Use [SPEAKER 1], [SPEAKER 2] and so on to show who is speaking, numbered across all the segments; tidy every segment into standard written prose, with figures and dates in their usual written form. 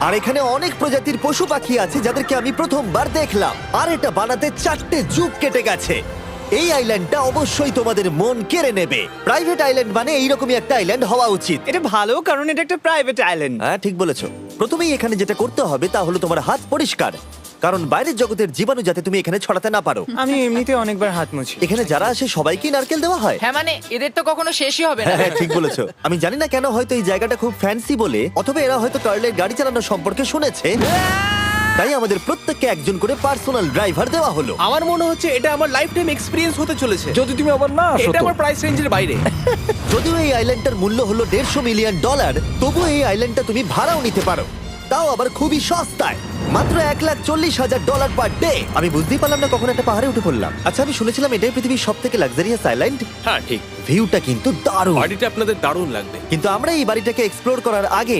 [SPEAKER 1] আর এখানে অনেক প্রজাতির পশু পাখি আছে যাদেরকে আমি প্রথমবার দেখলাম। আর এটা বানাতে 4টে যুগ কেটে গেছে। এই আইল্যান্ডটা অবশ্যই তোমাদের মন কেড়ে নেবে। প্রাইভেট আইল্যান্ড মানে এইরকমই একটা আইল্যান্ড হওয়া উচিত।
[SPEAKER 2] এটা ভালো, কারণ এটা একটা প্রাইভেট আইল্যান্ড।
[SPEAKER 1] হ্যাঁ, ঠিক বলেছো। প্রথমেই এখানে যেটা করতে হবে তা হলো তোমার হাত পরিষ্কার, কারণ বাইরের জগতের জীবাণু যাতে তুমি এখানে ছড়াতে না পারো।
[SPEAKER 2] আমি এমনিতে অনেকবার হাত মুছি।
[SPEAKER 1] এখানে যারা আসে সবাইকেই নারকেল দেওয়া হয়।
[SPEAKER 3] হ্যাঁ মানে এদের তো কখনো শেষই হবে না।
[SPEAKER 1] হ্যাঁ, ঠিক বলেছো। আমি জানি না কেন, হয়তো এই জায়গাটা খুব ফ্যান্সি বলে, অথবা এরা হয়তো কার্লের গাড়ি চালানোর সম্পর্কে শুনেছে, তাই আমাদের প্রত্যেককে একজন করে পার্সোনাল ড্রাইভার দেওয়া হলো।
[SPEAKER 4] আমার মনে হচ্ছে এটা আমার লাইফ টাইম এক্সপিরিয়েন্স হতে চলেছে।
[SPEAKER 5] যদি তুমি আবার না আসো
[SPEAKER 4] এটা
[SPEAKER 5] তো।
[SPEAKER 4] আমার প্রাইস রেঞ্জের বাইরে।
[SPEAKER 1] যদিও এই আইল্যান্ডটার মূল্য হলো $150 মিলিয়ন, তবুও এই আইল্যান্ডটা তুমি ভাড়াও নিতে পারো, তাও আবার খুবই সস্তায়, মাত্র $1,40,000 পার ডে। আমি বুঝতেই পারলাম না কখন একটা পাহাড়ে উঠে পড়লাম। আচ্ছা, আমি শুনেছিলাম এটাই পৃথিবীর সব থেকে লাক্সারিয়াস আইল্যান্ড।
[SPEAKER 4] হ্যাঁ ঠিক,
[SPEAKER 1] ভিউটা কিন্তু দারুণ।
[SPEAKER 4] বাড়িটা আপনাদের দারুণ লাগবে।
[SPEAKER 1] কিন্তু আমরা এই বাড়িটাকে এক্সপ্লোর করার আগে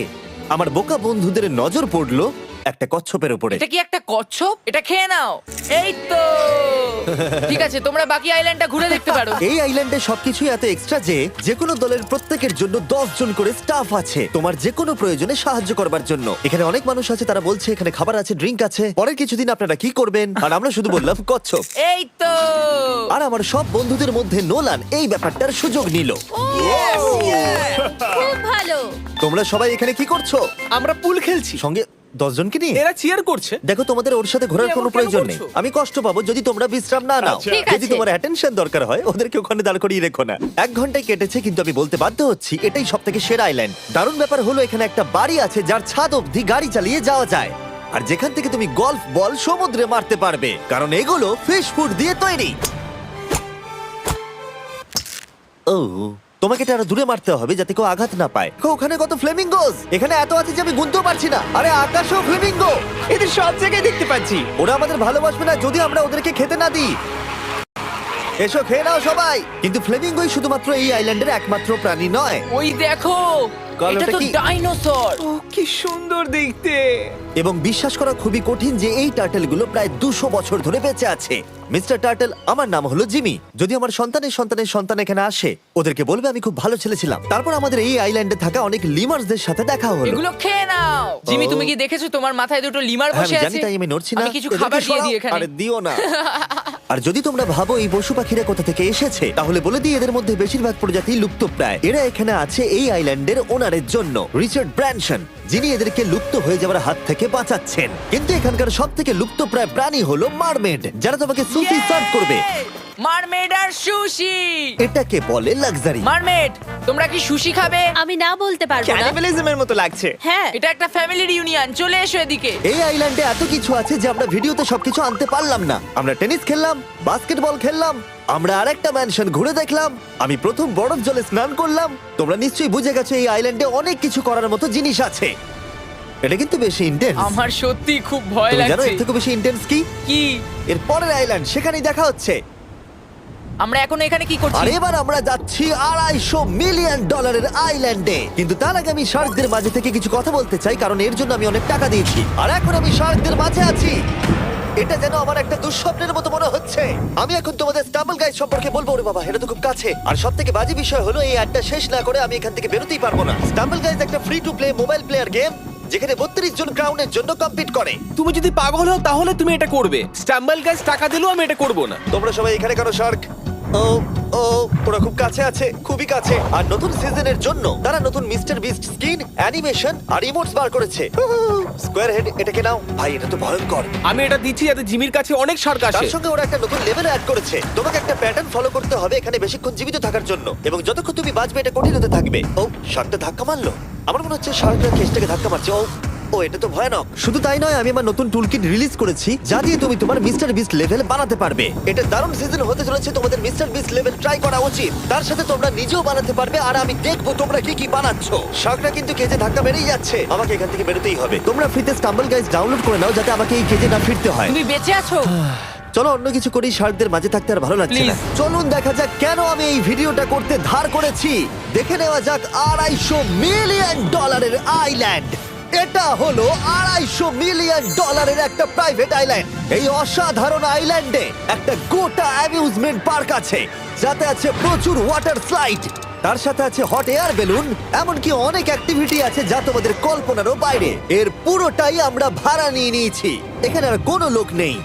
[SPEAKER 1] আমার বোকা বন্ধুদের নজর পড়লো একটা কচ্ছপের উপরে।
[SPEAKER 3] এটা কি একটা কচ্ছপ? এটা খেয়ে নাও। এই তো ঠিক আছে, তোমরা বাকি আইল্যান্ডটা ঘুরে দেখতে পারো।
[SPEAKER 1] এই আইল্যান্ডে সবকিছুই এত এক্সট্রা যে যেকোনো দলের প্রত্যেকের জন্য 10 জন করে স্টাফ আছে তোমার যে কোনো প্রয়োজনে সাহায্য করবার জন্য। এখানে অনেক মানুষ আছে, তারা বলছে এখানে খাবার আছে, ড্রিঙ্ক আছে, পরের কিছুদিন আপনারা কি করবেন, আর আমরা শুধু বললাম কচ্ছপ।
[SPEAKER 3] এই তো
[SPEAKER 1] আর আমার সব বন্ধুদের মধ্যে নোলান এই ব্যাপারটার সুযোগ নিল।
[SPEAKER 6] খুব ভালো।
[SPEAKER 1] তোমরা সবাই এখানে কি করছো?
[SPEAKER 4] আমরা পুল খেলছি,
[SPEAKER 1] সঙ্গে 10 জনকে নিয়ে?
[SPEAKER 4] এরা চিয়ার করছে।
[SPEAKER 1] দেখো, তোমাদের ওর সাথে ঘোরার
[SPEAKER 4] তুমি
[SPEAKER 1] কোনো
[SPEAKER 4] এমন কেন
[SPEAKER 1] প্রয়োজন নেই।
[SPEAKER 4] করছো?
[SPEAKER 1] আমি কষ্ট পাবো যদি তোমরা বিশ্রাম না নাও।
[SPEAKER 6] ঠিক
[SPEAKER 1] যদি
[SPEAKER 6] আছে।
[SPEAKER 1] তোমার অ্যাটেনশন দরকার হয়, ওদেরকে ওখানে দাঁড় করিয়ে রেখো না। 1 ঘন্টায় কেটেছে, কিন্তু আমি বলতে বাধ্য হচ্ছি এটাই সব থেকে সেরা আইল্যান্ড। দারুণ ব্যাপার হলো এখানে একটা বাড়ি আছে যার ছাদ অবধি গাড়ি চালিয়ে যাওয়া যায়, আর যেখান থেকে তুমি গলফ বল সমুদ্রে মারতে পারবে, কারণ এগুলো ফিশ ফুড দিয়ে তৈরি। ও, তোমাকে এটা আরো দূরে মারতে হবে যাতে কেউ আঘাত না পায়। ওখানে কত ফ্লেমিঙ্গোস! এখানে এত আছে যে আমি গুনতেও পারছি না। আরে আকাশেও ফ্লেমিঙ্গো!
[SPEAKER 2] এদের সব জায়গায় দেখতে পাচ্ছি।
[SPEAKER 1] ওরা আমাদের ভালোবাসবে না যদি আমরা ওদেরকে খেতে না দিই। এসো, খেয়ে নাও সবাই। কিন্তু ফ্লেমিঙ্গোই শুধুমাত্র এই আইল্যান্ডের একমাত্র প্রাণী নয়।
[SPEAKER 3] ওই দেখো,
[SPEAKER 1] কালোটা
[SPEAKER 3] এটা তো
[SPEAKER 1] কি?
[SPEAKER 3] ডাইনোসর।
[SPEAKER 2] ও কি সুন্দর দেখতে।
[SPEAKER 1] এবং বিশ্বাস করা খুবই কঠিন যে এই টার্টেলগুলো প্রায় 200 বছর ধরে বেঁচে আছে। মিস্টার টার্টেল, আমার নাম হলো জিমি। যদি আমার সন্তানের সন্তানের সন্তান এখানে আসে, ওদেরকে বলবে আমি খুব ভালো ছেলে ছিলাম। তারপর আমাদের এই আইল্যান্ডে থাকা অনেক লিমার্সদের সাথে দেখা হলো।
[SPEAKER 3] এগুলো খেয়ে নাও। জিমি,
[SPEAKER 1] ও।
[SPEAKER 3] তুমি কি দেখেছো তোমার মাথায় দুটো লিমার
[SPEAKER 1] হ্যাঁ,
[SPEAKER 3] বসে
[SPEAKER 1] আমি জানি,
[SPEAKER 3] আছে?
[SPEAKER 1] তাই আমি নড়ছি না।
[SPEAKER 3] আমি কিছু
[SPEAKER 1] এদেরকে
[SPEAKER 3] খাবার দিয়ে
[SPEAKER 1] সরাও।
[SPEAKER 3] দিই এখানে।
[SPEAKER 1] আরে দিও না। আর যদি তোমরা ভাবো এই পশু পাখিরা কোথা থেকে এসেছে, তাহলে বলে দিই এদের মধ্যে বেশিরভাগ প্রজাতি লুপ্তপ্রায়। এরা এখানে আছে এই আইল্যান্ডের ওনারের জন্য, রিচার্ড ব্র্যানসন, যিনি এদেরকে লুপ্ত হয়ে যাওয়ার হাত থেকে বাঁচাচ্ছেন। কিন্তু এখানকার সব থেকে লুপ্তপ্রায় প্রাণী হলো মারমেড, যারা তোমাকে সুশি সার্ভ করবে।
[SPEAKER 3] মারমেড আর সুশি।
[SPEAKER 1] এটাকে বলে লাক্সারি।
[SPEAKER 3] মারমেড, তোমরা কি সুশি খাবে?
[SPEAKER 6] আমি না বলতে পারবো না।
[SPEAKER 2] ক্যানিবালিজমের মতো লাগছে।
[SPEAKER 6] হ্যাঁ,
[SPEAKER 3] এটা একটা ফ্যামিলি রিউনিয়ন, চলে এসো এদিকে।
[SPEAKER 1] এই আইল্যান্ডে এত কিছু আছে যে আমরা ভিডিওতে সবকিছু আনতে পারলাম না। আমরা টেনিস খেললাম, বাস্কেটবল খেললাম, আমরা আরেকটা ম্যানশন ঘুরে দেখলাম, আমি প্রথম বরফ জলে স্নান করলাম। তোমরা নিশ্চয়ই বুঝে গেছো এই আইল্যান্ডে অনেক কিছু করার মতো জিনিস আছে। এটা কিন্তু বেশি ইন্টেন্স।
[SPEAKER 3] আমার সত্যি খুব ভয়
[SPEAKER 1] তুমি জানো
[SPEAKER 3] লাগছে।
[SPEAKER 1] এর থেকে বেশি ইন্টেন্স কি?
[SPEAKER 3] কি?
[SPEAKER 1] এর পরের আইল্যান্ড, সেখানেই দেখা হচ্ছে।
[SPEAKER 3] আমরা এখন এখানে কি
[SPEAKER 1] আর
[SPEAKER 3] করছি?
[SPEAKER 1] এবার আমরা যাচ্ছি $250 মিলিয়ন আইল্যান্ডে। কিন্তু তার আগে আমি শার্কদের মাঝে থেকে কিছু কথা বলতে চাই, কারণ এর জন্য আমি অনেক টাকা দিয়েছি। আর এখন আমি শার্কদের মাঝে আছি। এটা যেন আমার একটা দুঃস্বপ্নের মতো মনে হচ্ছে। আমি এখন তোমাদের স্টাম্বল গাইড সম্পর্কে বলবো। ওরে বাবা, এটা তো খুব কাছে। আর সব থেকে বাজে বিষয় হলো এই অ্যাডটা শেষ না করে আমি এখান থেকে বেরোতেই পারবো না। স্টাম্বল গাইজ একটা free to play mobile player game, যেখানে 32 জন ক্রাউনের জন্য কম্পিট করে।
[SPEAKER 4] তুমি যদি পাগল হও তাহলে তুমি এটা করবে। স্ট্যাম্বল গাইজ টাকা দিলেও আমি এটা করব না।
[SPEAKER 1] তোমরা সবাই এখানে কেন শার্ক? ও ও, ওরা খুব কাছে আছে, খুবই কাছে। আর নতুন সিজনের জন্য তারা নতুন মিস্টার বিস্ট স্কিন, অ্যানিমেশন আর ইমোটস বার করেছে। স্কোয়ার হেড, এটাকে নাও ভাই, এটা তো ভয়ঙ্কর।
[SPEAKER 4] আমি এটা দিচ্ছি যাতে জিমির কাছে অনেক শার্ক আসে।
[SPEAKER 1] তার সঙ্গে ওরা একটা নতুন লেভেল অ্যাড করেছে। তোমাকে একটা প্যাটার্ন ফলো করতে হবে এখানে বেশিক্ষণ জীবিত থাকার জন্য, এবং যতক্ষণ তুমি বাঁচবে এটা কঠিন হতে থাকবে। ও, শার্কটা ধাক্কা মারলো। আমার মনে হচ্ছে শার্কটা কেসটাকে ধাক্কা মারছে। ও, এটা তো ভয়ানক। শুধু তাই নয়, আমি আমার নতুন টুলকিট রিলিজ করেছি যা দিয়ে তুমি তোমার মিস্টার বিস্ট লেভেল বানাতে পারবে। এটা দারুণ সিজন হতে চলেছে, তোমাদের মিস্টার বিস্ট লেভেল ট্রাই করা উচিত। তার সাথে তোমরা নিজেও বানাতে পারবে, আর আমি দেখবো তোমরা কি কি বানাচ্ছো। শার্কটা কিন্তু কেজে ধাক্কা মেরেই যাচ্ছে, আমাকে এখান থেকে বেরোতেই হবে। তোমরা ফ্রিতে স্টাম্বল গাইজ ডাউনলোড করে নাও যাতে আমাকে এই কেজে না ফিরতে হয়।
[SPEAKER 3] তুমি বেঁচে আছো?
[SPEAKER 1] চলো অন্য কিছু করি, শার্কদের মাঝে থাকতে আর ভালো লাগছে না।
[SPEAKER 3] Please.
[SPEAKER 1] চলুন দেখা যাক কেন আমি এই ভিডিওটা করতে ধার করেছি। দেখে নেওয়া যাক $250 মিলিয়ন আইল্যান্ড। এটা হলো $250 মিলিয়ন একটা প্রাইভেট আইল্যান্ড। এই অসাধারণ আইল্যান্ডে একটা গোটা অ্যামিউজমেন্ট পার্ক আছে, যাতে আছে প্রচুর ওয়াটার স্লাইড, তার সাথে আছে হট এয়ার বেলুন, এমনকি অনেক অ্যাক্টিভিটি আছে যা তোমাদের কল্পনারও বাইরে। এর পুরোটাই আমরা ভাড়া নিয়ে নিয়েছি, এখানে আর কোনো লোক নেই।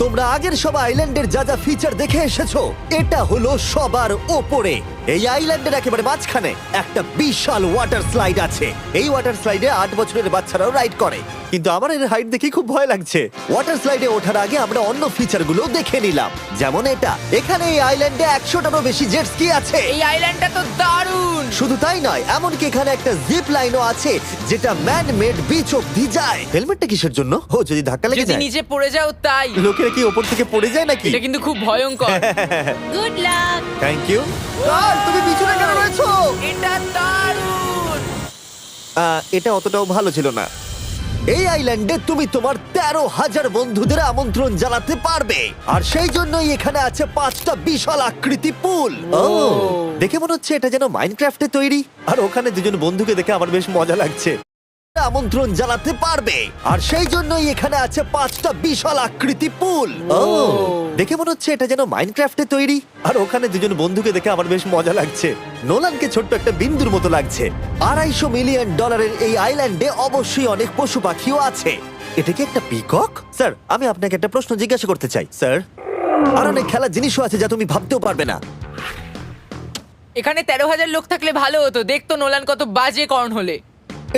[SPEAKER 1] তোমরা আগের সব আইল্যান্ডের যা যা ফিচার দেখে এসেছো, এটা হলো সবার ওপরে। এই আইল্যান্ডের একেবারে মাঝখানে একটা বিশাল ওয়াটার স্লাইড আছে। এই ওয়াটার স্লাইডে 8 বছরের বাচ্চারাও রাইড করে, কিন্তু আমার এর হাইট দেখে খুব ভয় লাগছে। ওয়াটার স্লাইডে ওঠার আগে আমরা অন্য ফিচারগুলো দেখে নিলাম, যেমন এটা। এখানে এই আইল্যান্ডে 100টারও বেশি জেট স্কি আছে।
[SPEAKER 3] এই আইল্যান্ডটা তো দারুণ।
[SPEAKER 1] শুধু তাই নয়, এমনকি এখানে একটা জিপ লাইনও আছে যেটা ম্যান মেড বিচ অব্দি যায়। হেলমেটটা কিসের জন্য? ও যদি ধাক্কা লেগে
[SPEAKER 3] যদি
[SPEAKER 1] যায়।
[SPEAKER 3] নিচে পড়ে যাও তাই।
[SPEAKER 1] লোকেরা কি ওপর থেকে পড়ে যায় নাকি?
[SPEAKER 3] এটা কিন্তু খুব ভয়ঙ্কর।
[SPEAKER 5] Good luck.
[SPEAKER 1] Thank you. তুমি পিছনে কেন রয়েছো?
[SPEAKER 3] এটা দারুণ।
[SPEAKER 1] এটা অতটাও ভালো ছিল না। এই আইল্যান্ডে তুমি তোমার 13,000 বন্ধুদের আমন্ত্রণ জানাতে পারবে, আর সেই জন্যই এখানে আছে 5টা বিশাল আকৃতি পুল। ও, দেখে মনে হচ্ছে এটা যেন মাইনক্রাফটে তৈরি। আর ওখানে দুজন বন্ধুকে দেখে আমার বেশ মজা লাগছে। আমন্ত্রণ জানাতে পারবে, আর সেই জন্যই এখানে আছে 5টা বিশাল আকৃতি পুল। ও, দেখে মনে হচ্ছে এটা যেন মাইনক্রাফটে তৈরি। আর ওখানে দুজন বন্ধুকে দেখে আমার বেশ মজা লাগছে। নোলানকে ছোট্ট একটা বিন্দুর মতো লাগছে। $250 মিলিয়ন এই আইল্যান্ডে অবশ্যই অনেক পশু পাখিও আছে। এটা কি একটা পিকক? স্যার, আমি আপনাকে একটা প্রশ্ন জিজ্ঞাসা করতে চাই স্যার। আর অনেক খেলার জিনিসও আছে যা তুমি ভাবতেও পারবে না।
[SPEAKER 3] এখানে 13,000 লোক থাকলে ভালো হতো, দেখতো নোলান কত বাজে কর্ন হলে।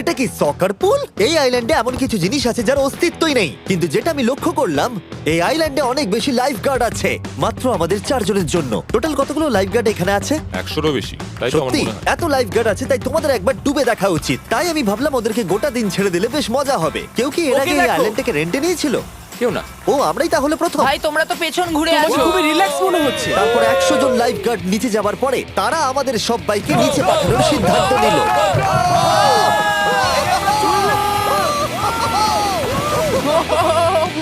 [SPEAKER 1] এটা কি সকার পুল? এই আইল্যান্ডে এমন কিছু জিনিস আছে যার অস্তিত্বই নেই, কিন্তু যেটা আমি লক্ষ্য করলাম, এই আইল্যান্ডে অনেক বেশি লাইফ গার্ড আছে মাত্র আমাদের 4 জনের জন্য। টোটাল কতগুলো লাইফ গার্ড এখানে আছে?
[SPEAKER 6] 100-রও বেশি, তাই তো আমার
[SPEAKER 1] সত্যি
[SPEAKER 6] মনে হয়।
[SPEAKER 1] এত লাইফ গার্ড আছে, তাই তোমাদের একবার ডুবে দেখা উচিত। তাই আমি ভাবলাম ওদেরকে গোটা দিন ছেড়ে দিলে বেশ মজা হবে। কেউ কি এর
[SPEAKER 4] ওকে,
[SPEAKER 1] আগে এই
[SPEAKER 4] দেখো।
[SPEAKER 1] আইল্যান্ডটাকে রেন্টে নিয়েছিল?
[SPEAKER 6] কেউ না।
[SPEAKER 1] ও, আমরাই তাহলে প্রথম।
[SPEAKER 3] ভাই তোমরা তো পেছন ঘুরে
[SPEAKER 4] তোমাকে
[SPEAKER 3] আছো।
[SPEAKER 4] খুবই রিল্যাক্স মনে হচ্ছে।
[SPEAKER 1] তারপর 100 জন লাইফ গার্ড নিচে যাবার পরে তারা আমাদের সবাইকে নিচে পাঠানোর সিদ্ধান্ত নিল।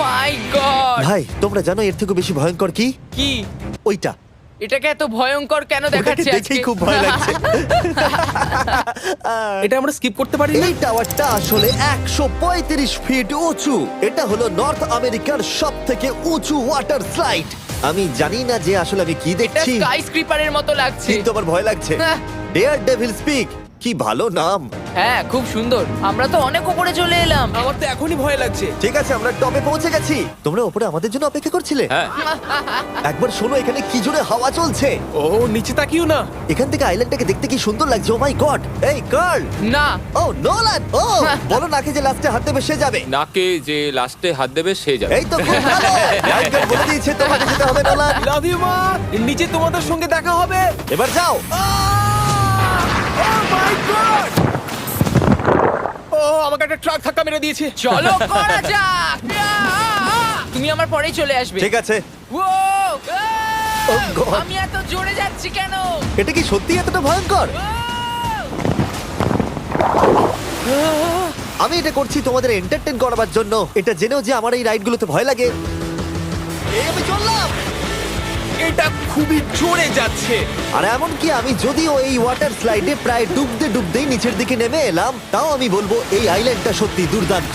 [SPEAKER 3] মাই গড।
[SPEAKER 1] ভাই, তোমরা জানো এর থেকে বেশি ভয়ঙ্কর কি?
[SPEAKER 3] কি?
[SPEAKER 1] ওইটা।
[SPEAKER 3] এটাকে এত ভয়ঙ্কর কেন
[SPEAKER 1] ওটাকে
[SPEAKER 3] দেখাচ্ছে আজকে?
[SPEAKER 1] দেখেই খুব ভয় লাগছে।
[SPEAKER 4] এটা আমরা স্কিপ করতে পারি না?
[SPEAKER 1] এই টাওয়ারটা আসলে 135 ফিট উঁচু। এটা হলো নর্থ আমেরিকার সব থেকে উঁচু ওয়াটার স্লাইড। আমি জানি না যে আসলে আমি কি
[SPEAKER 3] এটা
[SPEAKER 1] দেখছি,
[SPEAKER 3] স্কাই স্ক্রিপারের মতো লাগছে।
[SPEAKER 1] কিন্তু আমার ভয় লাগছে।
[SPEAKER 3] হ্যাঁ।
[SPEAKER 1] ডেয়ার ডেভিল স্পিক, কি ভালো নাম।
[SPEAKER 3] হ্যাঁ, খুব সুন্দর। আমরা তো অনেক উপরে চলে এলাম।
[SPEAKER 4] আমার তো এখনই ভয় লাগছে।
[SPEAKER 1] ঠিক আছে, আমরা টপে পৌঁছে গেছি। তোমরা উপরে আমাদের জন্য অপেক্ষা করছিলে?
[SPEAKER 6] হ্যাঁ,
[SPEAKER 1] একবার শোনো, এখানে কি জোরে হাওয়া চলছে।
[SPEAKER 4] ও, নিচে তাকিও না।
[SPEAKER 1] এখান থেকে আইল্যান্ডটাকে দেখতে কি সুন্দর লাগছে। ও মাই গড। এই কার্ল।
[SPEAKER 3] না,
[SPEAKER 1] ও নোলান। ও, বলো নাকি যে লাস্টে হাত দেবে সে যাবে।
[SPEAKER 6] নাকে যে লাস্টে হাত দেবে সে যাবে।
[SPEAKER 1] এই তো খুব ভালো। লাইফগার্ড বলে দিয়েছে তোমাকে যেতে হবে নোলান।
[SPEAKER 4] লাভ ইউ মা। নিচে তোমাদের সঙ্গে দেখা হবে।
[SPEAKER 1] এবার যাও।
[SPEAKER 4] ও, আমাকে একটা ট্রাক ধাক্কা মেরে দিয়েছে।
[SPEAKER 3] চলো করা যাক। তুমি আমার পরেই চলে আসবে।
[SPEAKER 1] ঠিক আছে।
[SPEAKER 3] ও,
[SPEAKER 1] Oh God!
[SPEAKER 3] আমি এত জোরে যাচ্ছি কেন?
[SPEAKER 1] এটা কি সত্যি এতটা ভয়ঙ্কর? আমি এটা করছি তোমাদের এন্টারটেইন করার জন্য। এটা জেনেও যে আমার এই রাইডগুলোতে ভয় লাগে। এই আমি চললাম।
[SPEAKER 4] এটা খুবই জোরে যাচ্ছে।
[SPEAKER 1] আর এমনকি আমি যদিও এই ওয়াটার স্লাইডে প্রায় ডুবতেই নিচের দিকে নেমে এলাম, তাও আমি বলবো এই আইল্যান্ডটা সত্যি দুর্দান্ত।